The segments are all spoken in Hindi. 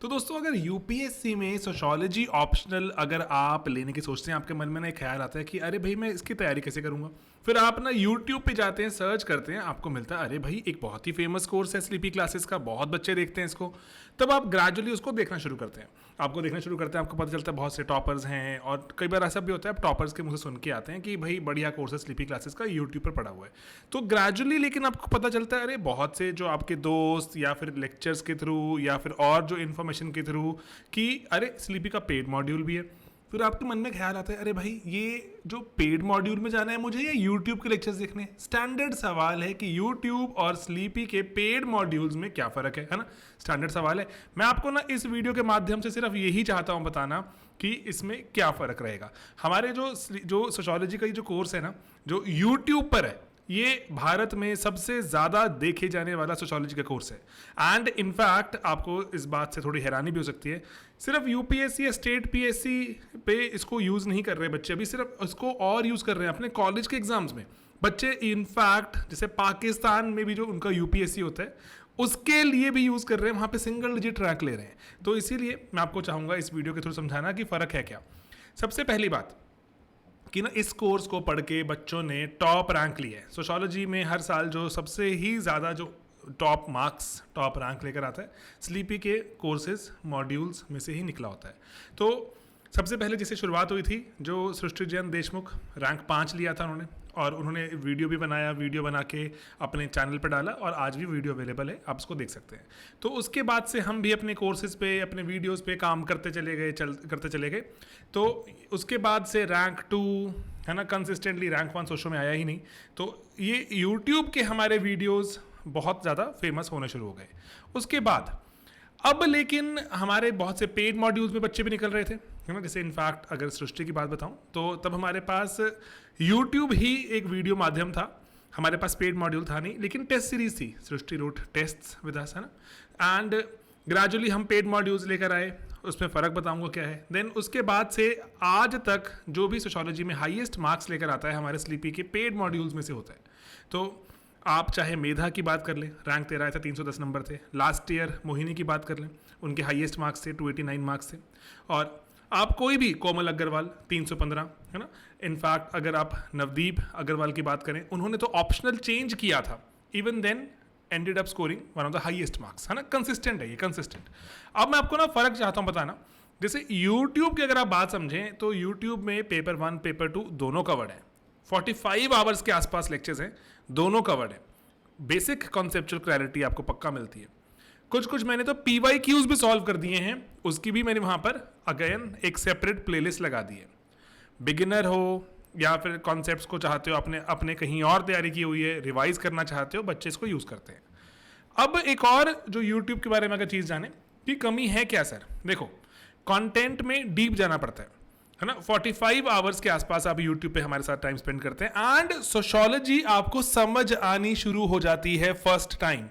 तो दोस्तों अगर यूपीएससी में सोशियोलॉजी ऑप्शनल अगर आप लेने की सोचते हैं, आपके मन में ना एक ख्याल आता है कि अरे भाई मैं इसकी तैयारी कैसे करूंगा। फिर आप ना यूट्यूब पे जाते हैं, सर्च करते हैं, आपको मिलता है अरे भाई एक बहुत ही फेमस कोर्स है स्लीपी क्लासेस का, बहुत बच्चे देखते हैं इसको। तब आप ग्रेजुअली उसको देखना शुरू करते हैं, आपको पता चलता है बहुत से टॉपर्स हैं। और कई बार ऐसा भी होता है आप टॉपर्स के मुझसे सुन के आते हैं कि भाई बढ़िया कोर्स है स्लीपी क्लासेस का, यूट्यूब पर पड़ा हुआ है। तो ग्रेजुअली लेकिन आपको पता चलता है अरे बहुत से जो आपके दोस्त या फिर लेक्चर्स के थ्रू या फिर और जो इन्फॉर्मेशन के थ्रू कि अरे स्लीपी का पेड मॉड्यूल भी है। फिर आपके मन में ख्याल आता है अरे भाई ये जो पेड मॉड्यूल में जाना है मुझे या यूट्यूब के लेक्चर्स देखने हैं। स्टैंडर्ड सवाल है कि यूट्यूब और स्लीपी के पेड मॉड्यूल्स में क्या फ़र्क है ना। स्टैंडर्ड सवाल है। मैं आपको ना इस वीडियो के माध्यम से सिर्फ यही चाहता हूं बताना कि इसमें क्या फ़र्क रहेगा। हमारे जो सोशियोलॉजी का जो कोर्स है ना, जो यूट्यूब पर है, ये भारत में सबसे ज़्यादा देखे जाने वाला सोशियोलॉजी का कोर्स है। एंड इनफैक्ट आपको इस बात से थोड़ी हैरानी भी हो सकती है, सिर्फ यूपीएससी या स्टेट पीएससी पे इसको यूज़ नहीं कर रहे बच्चे, अभी सिर्फ इसको और यूज़ कर रहे हैं अपने कॉलेज के एग्जाम्स में बच्चे। इनफैक्ट जैसे पाकिस्तान में भी जो उनका यूपीएससी होता है उसके लिए भी यूज़ कर रहे हैं, वहाँ पे सिंगल डिजिट रैंक ले रहे हैं। तो इसीलिए मैं आपको चाहूँगा इस वीडियो के थ्रू समझाना कि फ़र्क है क्या। सबसे पहली बात कि ना इस कोर्स को पढ़ के बच्चों ने टॉप रैंक लिया है। सोशियोलॉजी में हर साल जो सबसे ही ज़्यादा जो टॉप मार्क्स टॉप रैंक लेकर आता है स्लीपी के कोर्सेज मॉड्यूल्स में से ही निकला होता है। तो सबसे पहले जिससे शुरुआत हुई थी जो सृष्टि जैन देशमुख, रैंक 5 लिया था उन्होंने, और उन्होंने वीडियो भी बनाया, वीडियो बना के अपने चैनल पर डाला और आज भी वीडियो अवेलेबल है, आप उसको देख सकते हैं। तो उसके बाद से हम भी अपने कोर्सेज पे अपने वीडियोस पे काम करते चले गए। तो उसके बाद से रैंक 2 है ना, कंसिस्टेंटली रैंक 1 सोशो में आया ही नहीं। तो ये यूट्यूब के हमारे वीडियोज़ बहुत ज़्यादा फेमस होने शुरू हो गए। उसके बाद अब लेकिन हमारे बहुत से पेड मॉड्यूल्स में बच्चे भी निकल रहे थे, है ना। जैसे इनफैक्ट अगर सृष्टि की बात बताऊं तो तब हमारे पास यूट्यूब ही एक वीडियो माध्यम था, हमारे पास पेड मॉड्यूल था नहीं, लेकिन टेस्ट सीरीज थी, सृष्टि रूट टेस्ट विद अस, है ना। एंड ग्रेजुअली हम पेड मॉड्यूल्स लेकर आए, उसमें फ़र्क बताऊंगा क्या है। देन उसके बाद से आज तक जो भी सोशियोलॉजी में हाईएस्ट मार्क्स लेकर आता है हमारे स्लीपी के पेड मॉड्यूल्स में से होता है। तो आप चाहे मेधा की बात कर लें, रैंक 13 था, 310 नंबर थे। लास्ट ईयर मोहिनी की बात कर लें, उनके हाईएस्ट मार्क्स थे, 289 मार्क्स थे। और आप कोई भी, कोमल अग्रवाल 315, है ना। इनफैक्ट अगर आप नवदीप अग्रवाल की बात करें, उन्होंने तो ऑप्शनल चेंज किया था, even then ended up scoring one of the highest marks, है ना। कंसिस्टेंट है ये, कंसिस्टेंट। अब मैं आपको ना फ़र्क चाहता हूँ बताना। जैसे यूट्यूब की अगर आप बात समझें तो यूट्यूब में पेपर 1 पेपर 2 दोनों कवर्ड है, 45 आवर्स के आसपास लेक्चर्स हैं, दोनों कवर्ड है। बेसिक कॉन्सेप्चुअल क्लैरिटी आपको पक्का मिलती है। कुछ मैंने तो PYQs भी सॉल्व कर दिए हैं, उसकी भी मैंने वहाँ पर अगेन एक सेपरेट प्लेलिस्ट लगा दी है। बिगिनर हो या फिर कॉन्सेप्ट्स को चाहते हो अपने कहीं और तैयारी की हुई है, रिवाइज करना चाहते हो, बच्चे इसको यूज़ करते हैं। अब एक और जो यूट्यूब के बारे में अगर चीज़ जाने कि कमी है क्या सर, देखो कंटेंट में डीप जाना पड़ता है ना। 45 आवर्स के आसपास आप YouTube पे हमारे साथ टाइम स्पेंड करते हैं एंड सोशियोलॉजी आपको समझ आनी शुरू हो जाती है फर्स्ट टाइम।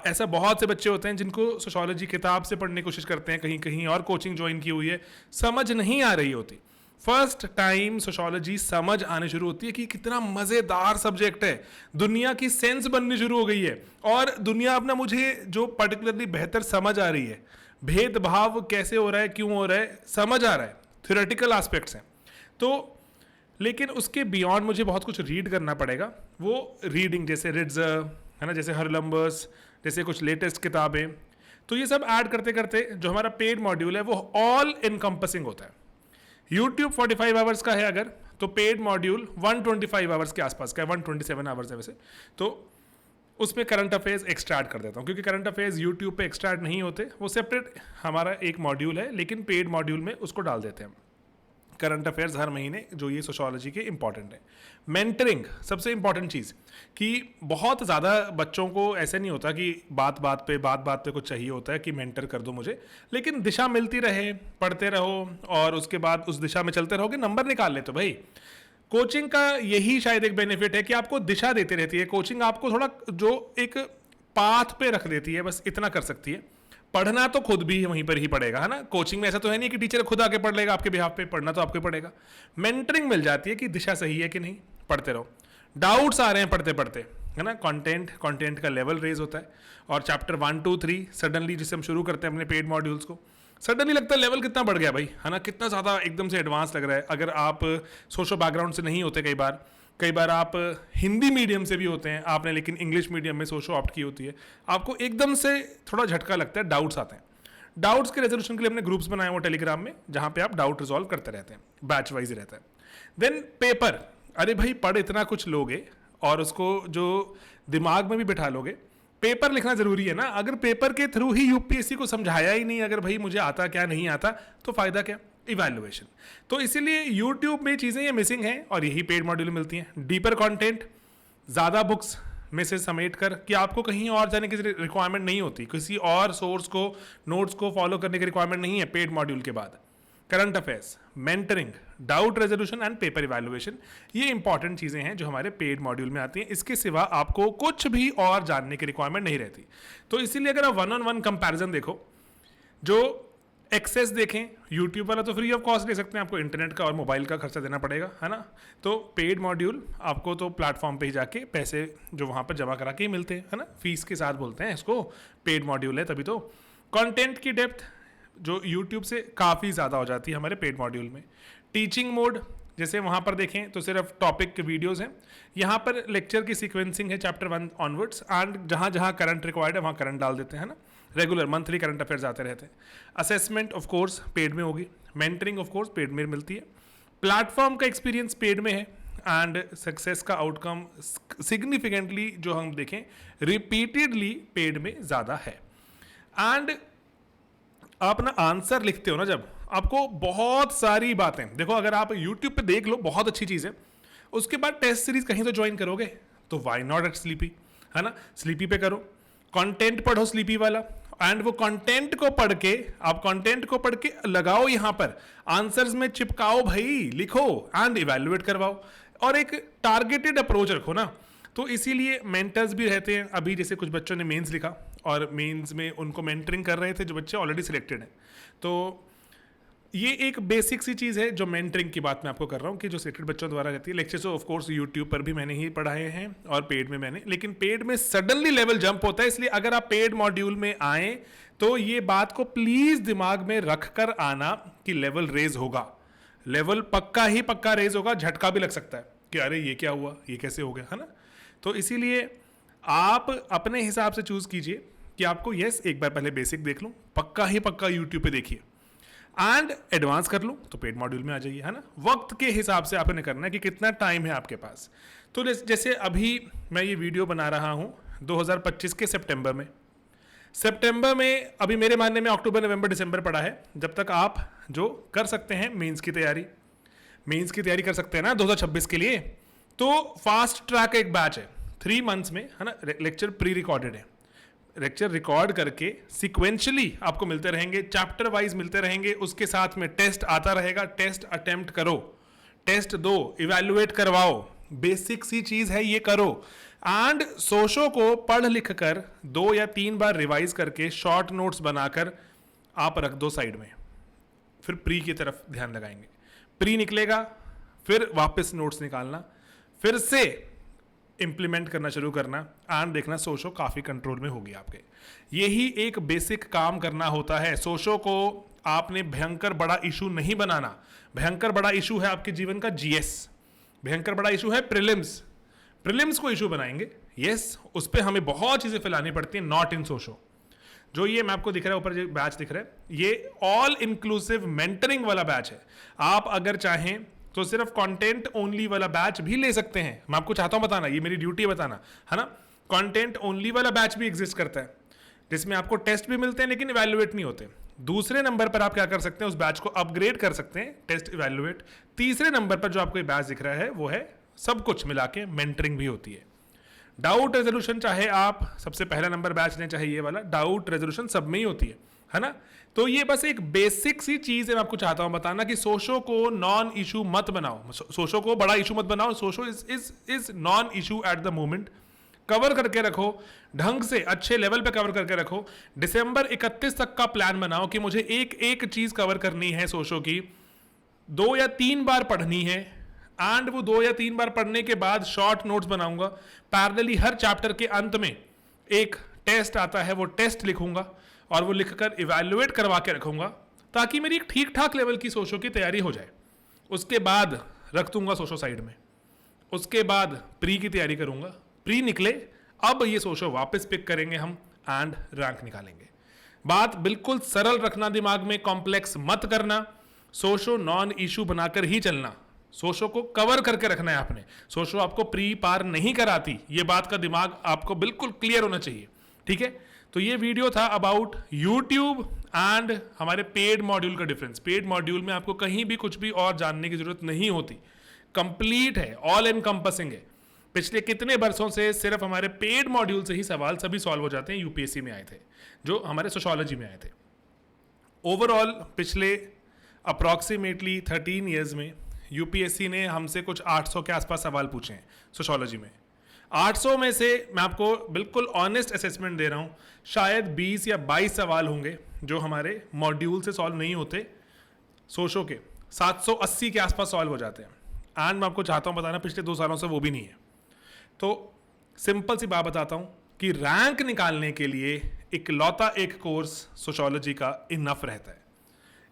ऐसा बहुत से बच्चे होते हैं जिनको सोशियोलॉजी किताब से पढ़ने की कोशिश करते हैं, कहीं कहीं और कोचिंग ज्वाइन की हुई है, समझ नहीं आ रही होती। फर्स्ट टाइम सोशियोलॉजी समझ आने शुरू होती है कि कितना मज़ेदार सब्जेक्ट है, दुनिया की सेंस बननी शुरू हो गई है और दुनिया अपना मुझे जो पर्टिकुलरली बेहतर समझ आ रही है, भेदभाव कैसे हो रहा है, क्यों हो रहा है, समझ आ रहा है, थ्योरेटिकल एस्पेक्ट्स हैं। तो लेकिन उसके बियॉन्ड मुझे बहुत कुछ रीड करना पड़ेगा। वो रीडिंग जैसे रिट्जर, है ना, जैसे हरलम्बर्स, जैसे कुछ लेटेस्ट किताबें, तो ये सब ऐड करते करते जो हमारा पेड मॉड्यूल है वो ऑल इनकम्पसिंग होता है। यूट्यूब 45 आवर्स का है अगर, तो पेड मॉड्यूल 125 आवर्स के आसपास का है, 127 आवर्स है वैसे। तो उसमें करंट अफेयर्स एक्स्ट्रा ऐड कर देता हूँ, क्योंकि करंट अफेयर्स यूट्यूब पे एक्स्ट्रा ऐड नहीं होते, वो सेपरेट हमारा एक मॉड्यूल है, लेकिन पेड मॉड्यूल में उसको डाल देते हैं। करंट अफेयर्स हर महीने जो ये सोशियोलॉजी के इंपॉर्टेंट है। मेंटरिंग सबसे इंपॉर्टेंट चीज़ कि बहुत ज़्यादा बच्चों को ऐसे नहीं होता कि बात बात पे कुछ चाहिए होता है कि मेंटर कर दो मुझे, लेकिन दिशा मिलती रहे, पढ़ते रहो और उसके बाद उस दिशा में चलते रहोगे, नंबर निकाल लेते हो भाई। कोचिंग का यही शायद एक बेनिफिट है कि आपको दिशा देती रहती है। कोचिंग आपको थोड़ा जो एक पाथ पे रख देती है, बस इतना कर सकती है। पढ़ना तो खुद भी वहीं पर ही पड़ेगा, है ना। कोचिंग में ऐसा तो है नहीं कि टीचर खुद आके पढ़ लेगा आपके बिहाफ पे, पढ़ना तो आपको पड़ेगा। मेंटरिंग मिल जाती है कि दिशा सही है कि नहीं, पढ़ते रहो। डाउट्स आ रहे हैं पढ़ते पढ़ते, है ना, कंटेंट का लेवल रेज होता है। और चैप्टर 1, 2, 3 सडनली जिसे हम शुरू करते हैं अपने पेड मॉड्यूल्स को, सडनली लगता है लेवल कितना बढ़ गया भाई, है ना, कितना ज़्यादा एकदम से एडवांस लग रहा है। अगर आप सोशल बैकग्राउंड से नहीं होते, कई बार आप हिंदी मीडियम से भी होते हैं आपने, लेकिन इंग्लिश मीडियम में सोशो ऑप्ट की होती है, आपको एकदम से थोड़ा झटका लगता है, डाउट्स आते हैं। डाउट्स के रेजोल्यूशन के लिए हमने ग्रुप्स बनाए हुए टेलीग्राम में, जहाँ पे आप डाउट रिजॉल्व करते रहते हैं, बैच वाइज ही रहता है। देन पेपर, अरे भाई पढ़ इतना कुछ लोगे और उसको जो दिमाग में भी बिठा लोगे, पेपर लिखना जरूरी है ना। अगर पेपर के थ्रू ही यूपीएससी को समझाया ही नहीं, अगर भाई मुझे आता क्या नहीं आता, तो फायदा क्या, इवैल्यूएशन। तो इसीलिए यूट्यूब में चीज़ें ये मिसिंग हैं और यही पेड मॉड्यूल में मिलती हैं। डीपर कंटेंट, ज़्यादा बुक्स में से समेट कर, कि आपको कहीं और जाने की रिक्वायरमेंट नहीं होती, किसी और सोर्स को, नोट्स को फॉलो करने की रिक्वायरमेंट नहीं है पेड मॉड्यूल के बाद। Current affairs, mentoring, doubt resolution and paper evaluation, ये इंपॉर्टेंट चीज़ें हैं जो हमारे पेड मॉड्यूल में आती हैं। इसके सिवा आपको कुछ भी और जानने की रिक्वायरमेंट नहीं रहती। तो इसीलिए अगर आप 1-on-1 कंपैरिजन देखो, जो एक्सेस देखें, यूट्यूब वाला तो फ्री ऑफ कॉस्ट ले सकते हैं, आपको इंटरनेट का और मोबाइल का खर्चा देना पड़ेगा, है ना। तो पेड मॉड्यूल आपको तो प्लेटफॉर्म पे ही जाके पैसे जो वहाँ पर जमा करा के ही मिलते हैं, है ना, फीस के साथ बोलते हैं इसको, पेड मॉड्यूल है तभी तो। कंटेंट की डेप्थ जो यूट्यूब से काफ़ी ज़्यादा हो जाती है हमारे पेड मॉड्यूल में। टीचिंग मोड, जैसे वहाँ पर देखें तो सिर्फ टॉपिक के वीडियोज़ हैं, यहाँ पर लेक्चर की सीक्वेंसिंग है चैप्टर 1 ऑनवर्ड्स, एंड जहाँ जहाँ करंट रिक्वायर्ड है वहाँ करंट डाल देते हैं ना, रेगुलर मंथली करंट अफेयर्स आते रहते हैं। असेसमेंट ऑफ कोर्स पेड में होगी, मेंटरिंग ऑफ कोर्स पेड में मिलती है, प्लेटफॉर्म का एक्सपीरियंस पेड में है, एंड सक्सेस का आउटकम सिग्निफिकेंटली जो हम देखें रिपीटेडली पेड में ज़्यादा है। एंड आप ना आंसर लिखते हो ना, जब आपको बहुत सारी बातें, देखो अगर आप यूट्यूब पे देख लो बहुत अच्छी चीज़ है, उसके बाद टेस्ट सीरीज कहीं तो ज्वाइन करोगे, तो वाई नॉट एट स्लीपी, है ना, स्लीपी पे करो, कंटेंट पढ़ो स्लीपी वाला, एंड वो कंटेंट को पढ़ के, आप कंटेंट को पढ़ के लगाओ यहाँ पर, आंसर्स में चिपकाओ भाई, लिखो एंड इवैल्यूएट करवाओ, और एक टारगेटेड अप्रोच रखो ना। तो इसीलिए मेंटर्स भी रहते हैं। अभी जैसे कुछ बच्चों ने मेंस लिखा और मेंस में उनको मेंटरिंग कर रहे थे जो बच्चे ऑलरेडी सिलेक्टेड हैं, तो ये एक बेसिक सी चीज़ है जो मेंटरिंग की बात मैं आपको कर रहा हूँ कि जो सिलेक्टेड बच्चों द्वारा रहती है। लेक्चर्स ऑफ कोर्स यूट्यूब पर भी मैंने ही पढ़ाए हैं और पेड में मैंने, लेकिन पेड में सडनली लेवल जंप होता है, इसलिए अगर आप पेड मॉड्यूल में आए तो ये बात को प्लीज़ दिमाग में रख कर आना कि लेवल रेज होगा, लेवल पक्का ही पक्का रेज होगा, झटका भी लग सकता है कि अरे ये क्या हुआ, ये कैसे हो गया, है ना। तो इसीलिए आप अपने हिसाब से चूज़ कीजिए कि आपको यस एक बार पहले बेसिक देख लूँ, पक्का ही पक्का यूट्यूब पे देखिए, एंड एडवांस कर लूँ तो पेड मॉड्यूल में आ जाइए, है ना। वक्त के हिसाब से आपने करना है कि कितना टाइम है आपके पास। तो जैसे अभी मैं ये वीडियो बना रहा हूँ 2025 के सितंबर में, अभी मेरे मानने में अक्टूबर नवंबर दिसंबर पड़ा है, जब तक आप जो कर सकते हैं मेंस की तैयारी कर सकते हैं ना 2026 के लिए। तो फास्ट ट्रैक एक बैच है 3 मंथ्स में, है ना, लेक्चर प्री रिकॉर्डेड है, लेक्चर रिकॉर्ड करके सिक्वेंशली आपको मिलते रहेंगे, चैप्टर वाइज मिलते रहेंगे, उसके साथ में टेस्ट आता रहेगा, टेस्ट अटेम्प्ट करो, टेस्ट दो, इवैल्यूएट करवाओ, बेसिक सी चीज है ये करो, एंड सोशो को पढ़ लिख कर 2 या 3 बार रिवाइज करके शॉर्ट नोट्स बनाकर आप रख दो साइड में, फिर प्री की तरफ ध्यान लगाएंगे, प्री निकलेगा फिर वापस नोट्स निकालना, फिर से इंप्लीमेंट करना शुरू करना, एंड देखना सोशो काफ़ी कंट्रोल में होगी आपके। यही एक बेसिक काम करना होता है। सोशो को आपने भयंकर बड़ा इशू नहीं बनाना। भयंकर बड़ा इशू है आपके जीवन का जीएस, भयंकर बड़ा इशू है प्रीलिम्स को इशू बनाएंगे, यस, उस पर हमें बहुत चीज़ें फैलानी पड़ती हैं, नॉट इन सोशो। जो ये मैं आपको दिख रहा है ऊपर जो बैच दिख रहा है, ये ऑल इंक्लूसिव मेंटरिंग वाला बैच है। आप अगर चाहें तो सिर्फ कंटेंट ओनली वाला बैच भी ले सकते हैं, मैं आपको चाहता हूं बताना, ये मेरी ड्यूटी है बताना, है ना। कंटेंट ओनली वाला बैच भी एग्जिस्ट करता है, जिसमें आपको टेस्ट भी मिलते हैं लेकिन इवैल्यूएट नहीं होते। दूसरे नंबर पर आप क्या कर सकते हैं, उस बैच को अपग्रेड कर सकते हैं, टेस्ट इवैल्यूएट। तीसरे नंबर पर जो आपको ये बैच दिख रहा है वो है सब कुछ मिला के मेंटरिंग भी होती है। डाउट रेजोल्यूशन, चाहे आप सबसे पहला नंबर बैच लें चाहे ये वाला, डाउट रेजोल्यूशन सब में ही होती है ना। तो ये बस एक बेसिक सी चीज है, मैं आपको चाहता हूं बताना कि सोशो को नॉन इशू मत बनाओ, सोशो को बड़ा इशू मत बनाओ। Socio is non issue at the moment. Cover करके रखो, ढंग से अच्छे लेवल पे कवर करके रखो। दिसंबर 31 तक का प्लान बनाओ कि मुझे एक चीज कवर करनी है सोशो की, 2 या 3 बार पढ़नी है, एंड वो 2 या 3 बार पढ़ने के बाद शॉर्ट नोट्स बनाऊंगा। पैरेलली हर चैप्टर के अंत में एक टेस्ट आता है, वो टेस्ट लिखूंगा और वो लिखकर इवैल्यूएट करवा के रखूंगा ताकि मेरी एक ठीक ठाक लेवल की सोशो की तैयारी हो जाए। उसके बाद रख दूंगा सोशो साइड में। उसके बाद प्री की तैयारी करूंगा। प्री निकले, अब ये सोशो वापस पिक करेंगे हम एंड रैंक निकालेंगे। बात बिल्कुल सरल रखना दिमाग में, कॉम्प्लेक्स मत करना। सोशो नॉन इशू बनाकर ही चलना। सोशो को कवर करके रखना है आपने। सोशो आपको प्री पार नहीं कराती, ये बात का दिमाग आपको बिल्कुल क्लियर होना चाहिए, ठीक है। तो ये वीडियो था अबाउट यूट्यूब एंड हमारे पेड मॉड्यूल का डिफरेंस। पेड मॉड्यूल में आपको कहीं भी कुछ भी और जानने की जरूरत नहीं होती, कंप्लीट है, ऑल एनकम्पसिंग है। पिछले कितने बरसों से सिर्फ हमारे पेड मॉड्यूल से ही सवाल सभी सॉल्व हो जाते हैं। यूपीएससी में आए थे, जो हमारे सोशियोलॉजी में आए थे। ओवरऑल पिछले अप्रॉक्सीमेटली 13 ईयर्स में यूपीएससी ने हमसे कुछ 800 के आसपास सवाल पूछे हैं सोशियोलॉजी में। 800 में से मैं आपको बिल्कुल ऑनेस्ट असेसमेंट दे रहा हूँ, शायद 20 या 22 सवाल होंगे जो हमारे मॉड्यूल से सॉल्व नहीं होते। सोशो के 780 के आसपास सॉल्व हो जाते हैं। एंड मैं आपको चाहता हूँ बताना, पिछले 2 सालों से वो भी नहीं है। तो सिंपल सी बात बताता हूँ कि रैंक निकालने के लिए इकलौता एक कोर्स सोशियोलॉजी का इनफ रहता है।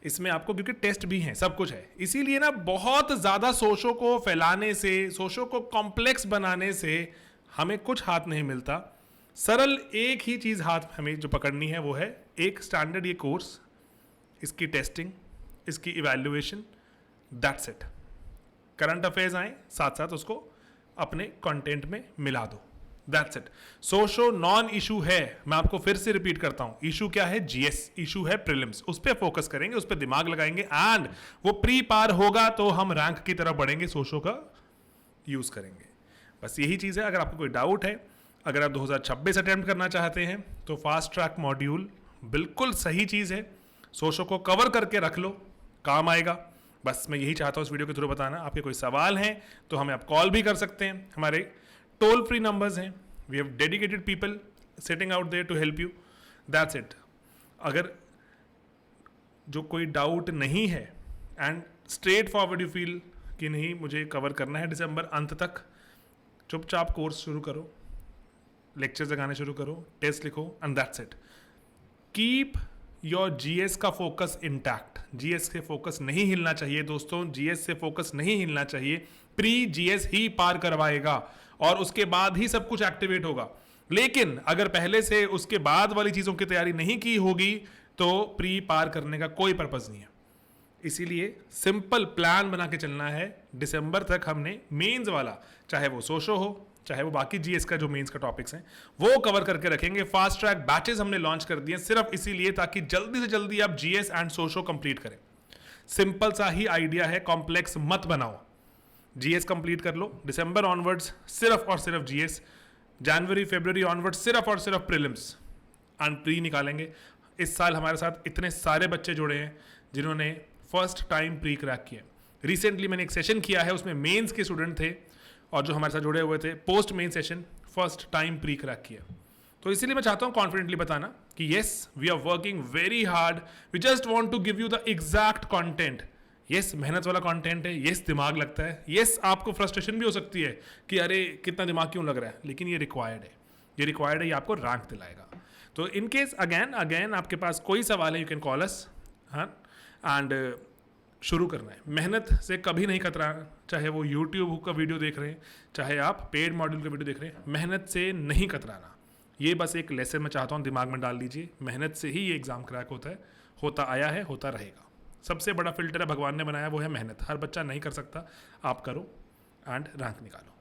इसमें आपको, क्योंकि टेस्ट भी हैं, सब कुछ है, इसीलिए ना बहुत ज़्यादा सोशो को फैलाने से, सोशो को कॉम्प्लेक्स बनाने से हमें कुछ हाथ नहीं मिलता। सरल एक ही चीज़ हाथ हमें जो पकड़नी है वो है एक स्टैंडर्ड ये कोर्स, इसकी टेस्टिंग, इसकी evaluation, that's it. Current affairs आए, साथ साथ उसको अपने कंटेंट में मिला दो, that's it. Socio non issue है, मैं आपको फिर से रिपीट करता हूं। इशू क्या है? जीएस। इशू है प्रीलिम्स। उस पर फोकस करेंगे, उस पर दिमाग लगाएंगे एंड वो प्री पार होगा तो हम रैंक की तरफ बढ़ेंगे, सोशो का यूज करेंगे। बस यही चीज़ है। अगर आपको कोई डाउट है, अगर आप 2026 अटेम्प्ट करना चाहते हैं तो फास्ट ट्रैक मॉड्यूल बिल्कुल सही चीज़ है। सोशो को कवर करके रख लो, काम आएगा। बस मैं यही चाहता हूँ इस वीडियो के थ्रू बताना। आपके कोई सवाल हैं तो हमें आप कॉल भी कर सकते हैं, हमारे टोल फ्री नंबर्स हैं। We have dedicated people sitting out there to help you, that's it. अगर जो कोई डाउट नहीं है and straightforward you feel कि नहीं मुझे कवर करना है दिसंबर अंत तक, चुपचाप कोर्स शुरू करो, लेक्चर्स लगाने शुरू करो, टेस्ट लिखो and that's it. Keep your GS का फोकस इंटैक्ट। जीएस से फोकस नहीं हिलना चाहिए दोस्तों, जीएस से फोकस नहीं हिलना चाहिए। प्री जीएस ही पार करवाएगा और उसके बाद ही सब कुछ एक्टिवेट होगा। लेकिन अगर पहले से उसके बाद वाली चीज़ों की तैयारी नहीं की होगी तो प्री पार करने का कोई पर्पज़ नहीं है। इसीलिए सिंपल प्लान बना के चलना है। दिसंबर तक हमने मेंस वाला, चाहे वो सोशो हो, चाहे वो बाकी जीएस का जो मेंस का टॉपिक्स हैं, वो कवर करके रखेंगे। फास्ट ट्रैक बैचेस हमने लॉन्च कर दिए सिर्फ इसीलिए ताकि जल्दी से जल्दी आप जीएस एंड सोशो कंप्लीट करें। सिंपल सा ही आइडिया है, कॉम्प्लेक्स मत बनाओ। जीएस कंप्लीट कर लो, दिसंबर ऑनवर्ड्स सिर्फ और सिर्फ जीएस, जनवरी फरवरी ऑनवर्ड्स सिर्फ और सिर्फ प्रीलिम्स एंड प्री निकालेंगे। इस साल हमारे साथ इतने सारे बच्चे जुड़े हैं जिन्होंने फर्स्ट टाइम प्री क्रैक किया। रिसेंटली मैंने एक सेशन किया है, उसमें मेंस के स्टूडेंट थे और जो हमारे साथ जुड़े हुए थे, post main session first time pre crack किया। तो इसीलिए मैं चाहता हूँ कॉन्फिडेंटली बताना कि yes we are working very hard, we just want to give you the exact content. Yes मेहनत वाला कंटेंट है, येस दिमाग लगता है, येस आपको फ्रस्ट्रेशन भी हो सकती है कि अरे कितना दिमाग क्यों लग रहा है, लेकिन ये रिक्वायर्ड है, ये रिक्वायर्ड है, ये आपको रैंक दिलाएगा। तो इन केस अगेन आपके पास कोई सवाल है, यू कैन कॉल अस। हाँ, एंड शुरू करना है। मेहनत से कभी नहीं कतराना, चाहे वो यूट्यूब का वीडियो देख रहे हैं, चाहे आप पेड मॉड्यूल का वीडियो देख रहे हैं, मेहनत से नहीं कतराना। ये बस एक लेसन मैं चाहता हूँ दिमाग में डाल लीजिए। मेहनत से ही ये एग्ज़ाम क्रैक होता है, होता आया है, होता रहेगा। सबसे बड़ा फिल्टर है भगवान ने बनाया, वो है मेहनत। हर बच्चा नहीं कर सकता, आप करो एंड रैंक निकालो।